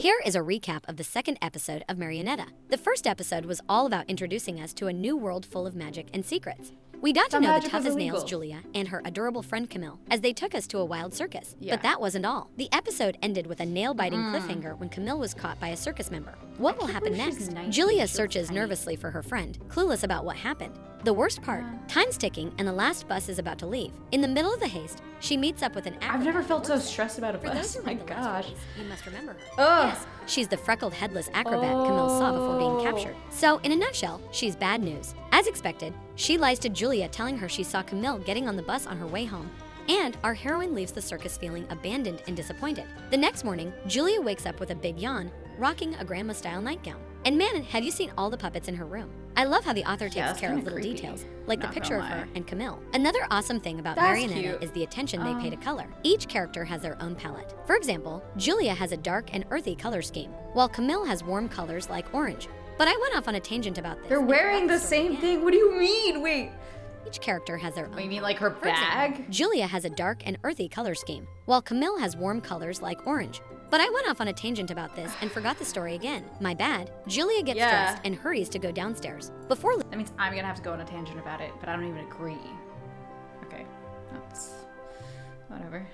Here is a recap of the second episode of Marionetta. The first episode was all about introducing us to a new world full of magic and secrets. We got to know the tough as nails Julia and her adorable friend Kamille as they took us to a wild circus. But that wasn't all. The episode ended with a nail-biting cliffhanger when Kamille was caught by a circus member. What will happen next? Julia searches nervously for her friend, clueless about what happened. The worst part, time's ticking and the last bus is about to leave. In the middle of the haste, she meets up with an acrobat. I've never felt so stressed about a For bus. those who My read the last gosh. release, you must remember her. Ugh. Yes, she's the freckled headless acrobat Kamille saw before being captured. So, in a nutshell, she's bad news. As expected, she lies to Julia telling her she saw Kamille getting on the bus on her way home. And our heroine leaves the circus feeling abandoned and disappointed. The next morning, Julia wakes up with a big yawn, rocking a grandma-style nightgown. And man, have you seen all the puppets in her room? I love how the author takes care of little details, like the picture of her and Kamille. Another awesome thing about Marionetta is the attention they pay to color. Each character has their own palette. For example, Julia has a dark and earthy color scheme, while Kamille has warm colors like orange. But I went off on a tangent about this. They're wearing the same thing. What do you mean? Wait. Each character has their own. You mean like her For example, bag? Julia has a dark and earthy color scheme, while Kamille has warm colors like orange. But I went off on a tangent about this and forgot the story again. My bad. Julia gets dressed and hurries to go downstairs. Before That means I'm gonna have to go on a tangent about it, but I don't even agree. Okay, that's whatever.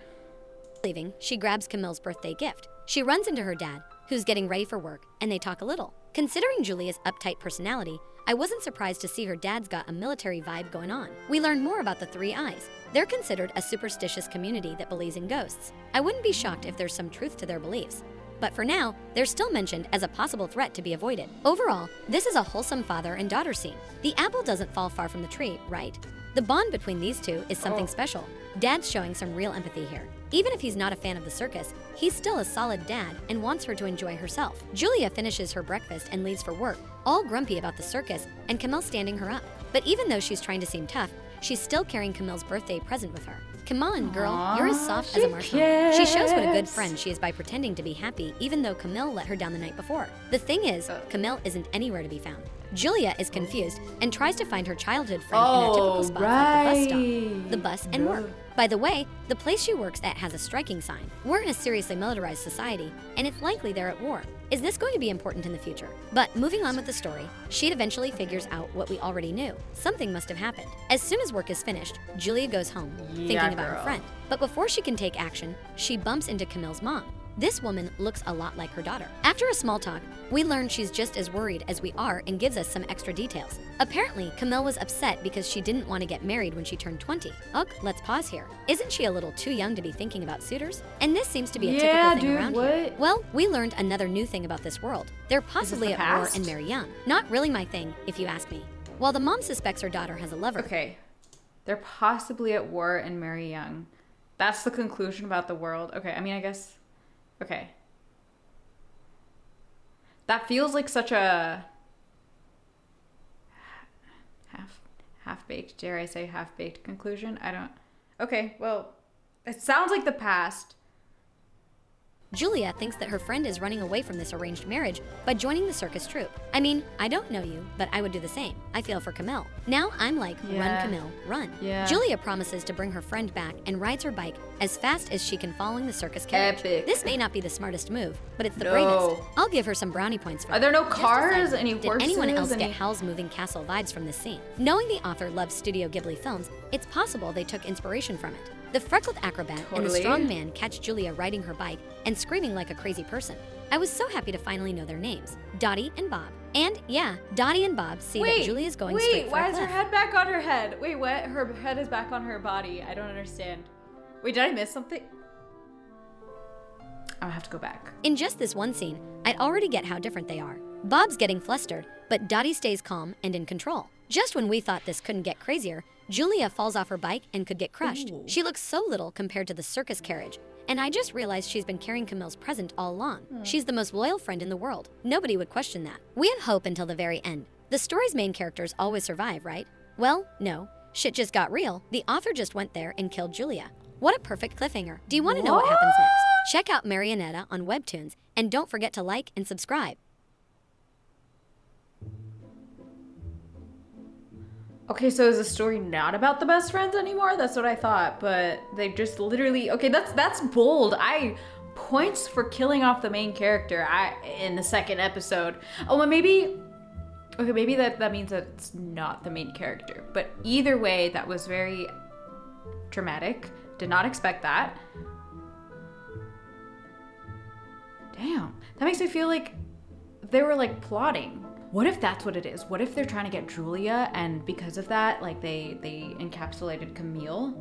leaving, she grabs Camille's birthday gift. She runs into her dad, who's getting ready for work, and they talk a little. Considering Julia's uptight personality, I wasn't surprised to see her dad's got a military vibe going on. We learned more about the Three Eyes. They're considered a superstitious community that believes in ghosts. I wouldn't be shocked if there's some truth to their beliefs. But for now, they're still mentioned as a possible threat to be avoided. Overall, this is a wholesome father and daughter scene. The apple doesn't fall far from the tree, right? The bond between these two is something special. Dad's showing some real empathy here. Even if he's not a fan of the circus, he's still a solid dad and wants her to enjoy herself. Julia finishes her breakfast and leaves for work, all grumpy about the circus and Kamille standing her up. But even though she's trying to seem tough, she's still carrying Camille's birthday present with her. Come on, girl, you're as soft as a marshmallow. She shows what a good friend she is by pretending to be happy even though Kamille let her down the night before. The thing is, Kamille isn't anywhere to be found. Julia is confused and tries to find her childhood friend in a typical spot like the bus stop, the bus and work. By the way, the place she works at has a striking sign. We're in a seriously militarized society, and it's likely they're at war. Is this going to be important in the future? But moving on with the story, she eventually figures out what we already knew. Something must have happened. As soon as work is finished, Julia goes home, thinking about her friend. But before she can take action, she bumps into Camille's mom. This woman looks a lot like her daughter. After a small talk, we learn she's just as worried as we are and gives us some extra details. Apparently, Kamille was upset because she didn't want to get married when she turned 20. Ugh, let's pause here. Isn't she a little too young to be thinking about suitors? And this seems to be a typical thing around here. Well, we learned another new thing about this world. They're possibly at war and marry young. Not really my thing, if you ask me. While the mom suspects her daughter has a lover. Okay, they're possibly at war and marry young. That's the conclusion about the world. Okay, I mean, I guess... Okay. That feels like such a half-baked, dare I say half-baked conclusion? I don't... Okay, well, it sounds like the past. Julia thinks that her friend is running away from this arranged marriage by joining the circus troupe. I mean, I don't know you, but I would do the same. I feel for Kamille. Now I'm like, run Kamille, run. Julia promises to bring her friend back and rides her bike as fast as she can following the circus carriage. Epic. This may not be the smartest move, but it's the bravest. I'll give her some brownie points for Are there no cars, any horses? Did anyone else get Howl's Moving Castle vibes from this scene? Knowing the author loves Studio Ghibli films, it's possible they took inspiration from it. The freckled acrobat and the strong man catch Julia riding her bike and screaming like a crazy person. I was so happy to finally know their names, Dottie and Bob. And yeah, Dottie and Bob see that Julia's going straight for a cliff. Wait, why is her head back on her head? Wait, what? Her head is back on her body. I don't understand. Wait, did I miss something? I'll have to go back. In just this one scene, I'd already get how different they are. Bob's getting flustered, but Dottie stays calm and in control. Just when we thought this couldn't get crazier, Julia falls off her bike and could get crushed. She looks so little compared to the circus carriage. And I just realized she's been carrying Camille's present all along. She's the most loyal friend in the world. Nobody would question that. We had hope until the very end. The story's main characters always survive, right? Well, no. Shit just got real. The author just went there and killed Julia. What a perfect cliffhanger. Do you want to know what happens next? Check out Marionetta on Webtoons, and don't forget to like and subscribe. Okay, so is the story not about the best friends anymore? That's what I thought, but they just literally... Okay, that's bold. I points for killing off the main character in the second episode. Oh, well, maybe that means that it's not the main character. But either way, that was very dramatic. Did not expect that. Damn, that makes me feel like they were like plotting. What if that's what it is? What if they're trying to get Julia, and because of that, like they encapsulated Kamille,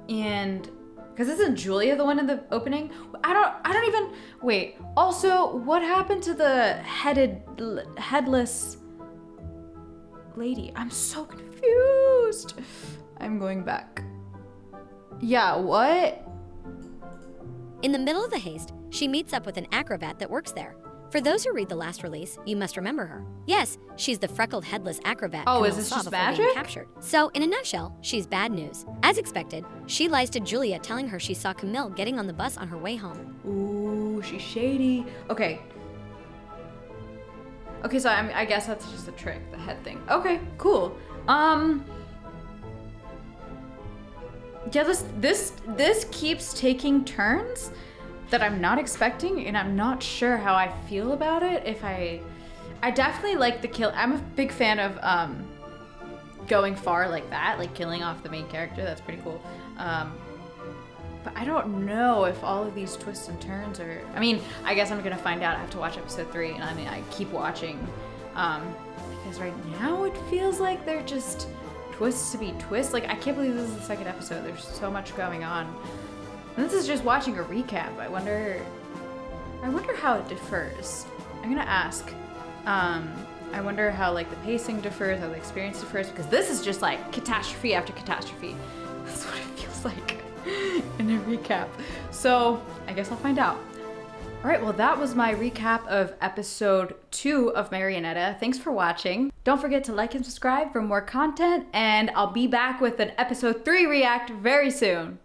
and because isn't Julia the one in the opening? I don't even wait. Also, what happened to the headless lady? I'm so confused. I'm going back. Yeah, what? In the middle of the haste, she meets up with an acrobat that works there. For those who read the last release, you must remember her. Yes, she's the freckled headless acrobat is Kamille this saw just before being magic? captured. So, in a nutshell, she's bad news. As expected, she lies to Julia, telling her she saw Kamille getting on the bus on her way home. Ooh, she's shady. Okay, so I guess that's just a trick, the head thing. Okay, cool. Yeah, this keeps taking turns that I'm not expecting, and I'm not sure how I feel about it. I definitely like the kill. I'm a big fan of going far like that, like killing off the main character. That's pretty cool. But I don't know if all of these twists and turns are. I mean, I guess I'm gonna find out. I have to watch episode 3, and I keep watching because right now it feels like they're just twists to be twists. Like, I can't believe this is the second episode. There's so much going on. And this is just watching a recap. I wonder how it differs. I'm gonna ask. I wonder how like the pacing differs, how the experience differs, because this is just like catastrophe after catastrophe. That's what it feels like in a recap. So I guess I'll find out. All right, well, that was my recap of episode 2 of Marionetta. Thanks for watching. Don't forget to like and subscribe for more content, and I'll be back with an episode 3 react very soon.